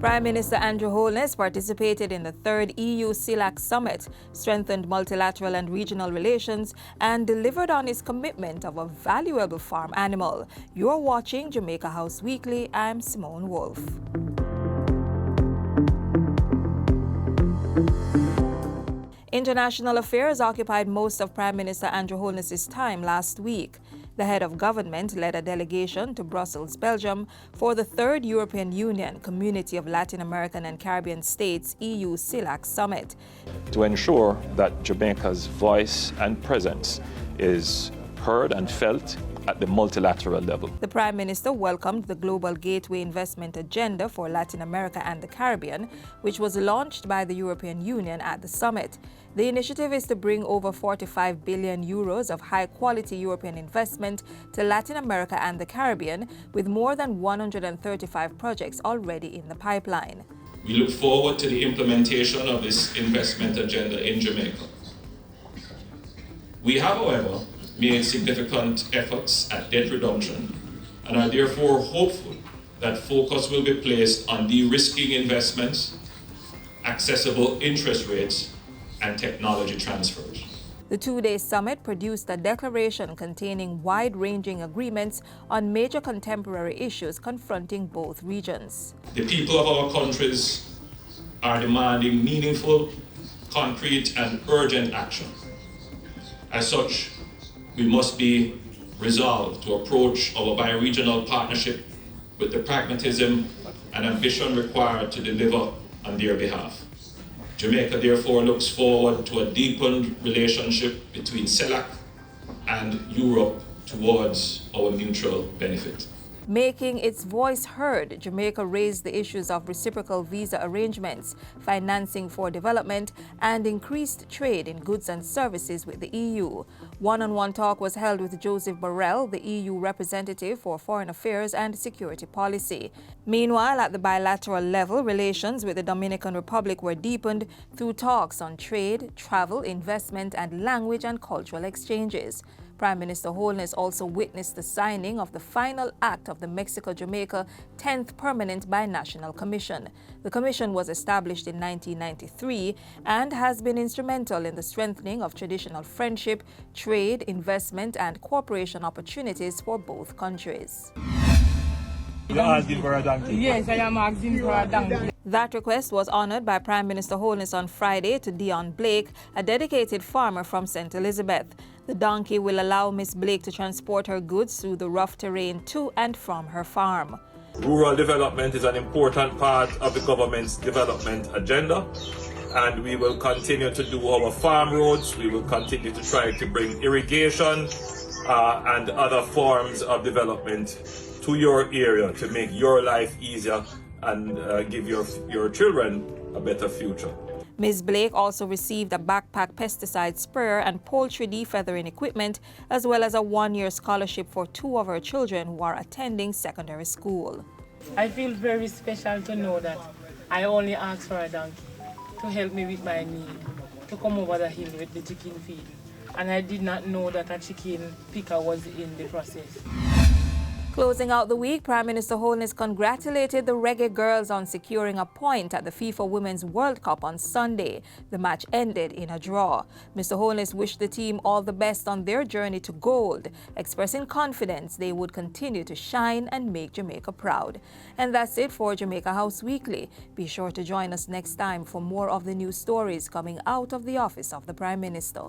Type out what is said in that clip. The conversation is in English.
Prime Minister Andrew Holness participated in the third EU CELAC summit, strengthened multilateral and regional relations, and delivered on his commitment of a valuable farm animal. You're watching Jamaica House Weekly. I'm Simone Wolfe. International affairs occupied most of Prime Minister Andrew Holness's time last week. The head of government led a delegation to Brussels, Belgium, for the third European Union Community of Latin American and Caribbean States EU CELAC summit, to ensure that Jamaica's voice and presence is heard and felt at the multilateral level. The Prime Minister welcomed the Global Gateway Investment Agenda for Latin America and the Caribbean, which was launched by the European Union at the summit. The initiative is to bring over 45 billion euros of high-quality European investment to Latin America and the Caribbean, with more than 135 projects already in the pipeline. We look forward to the implementation of this investment agenda in Jamaica. We have, however, made significant efforts at debt reduction and are therefore hopeful that focus will be placed on de-risking investments, accessible interest rates, and technology transfers. The two-day summit produced a declaration containing wide-ranging agreements on major contemporary issues confronting both regions. The people of our countries are demanding meaningful, concrete, and urgent action. As such, we must be resolved to approach our bi-regional partnership with the pragmatism and ambition required to deliver on their behalf. Jamaica therefore looks forward to a deepened relationship between CELAC and Europe towards our mutual benefit. Making its voice heard, Jamaica raised the issues of reciprocal visa arrangements, financing for development, and increased trade in goods and services with the EU. One-on-one talk was held with Joseph Borrell, the EU representative for Foreign Affairs and Security Policy. Meanwhile, at the bilateral level, relations with the Dominican Republic were deepened through talks on trade, travel, investment, and language and cultural exchanges. Prime Minister Holness also witnessed the signing of the final act of the Mexico-Jamaica 10th Permanent Binational Commission. The commission was established in 1993 and has been instrumental in the strengthening of traditional friendship, trade, investment, and cooperation opportunities for both countries. You're asking for a donkey? Yes, I am asking for a donkey. That request was honored by Prime Minister Holness on Friday to Dion Blake, a dedicated farmer from St. Elizabeth. The donkey will allow Miss Blake to transport her goods through the rough terrain to and from her farm. Rural development is an important part of the government's development agenda, and we will continue to do our farm roads. We will continue to try to bring irrigation and other forms of development to your area to make your life easier and give your children a better future. Ms. Blake also received a backpack pesticide sprayer and poultry defeathering equipment, as well as a one-year scholarship for two of her children who are attending secondary school. I feel very special to know that I only asked for a donkey to help me with my need, to come over the hill with the chicken feed. And I did not know that a chicken picker was in the process. Closing out the week, Prime Minister Holness congratulated the Reggae Girls on securing a point at the FIFA Women's World Cup on Sunday. The match ended in a draw. Mr. Holness wished the team all the best on their journey to gold, expressing confidence they would continue to shine and make Jamaica proud. And that's it for Jamaica House Weekly. Be sure to join us next time for more of the news stories coming out of the office of the Prime Minister.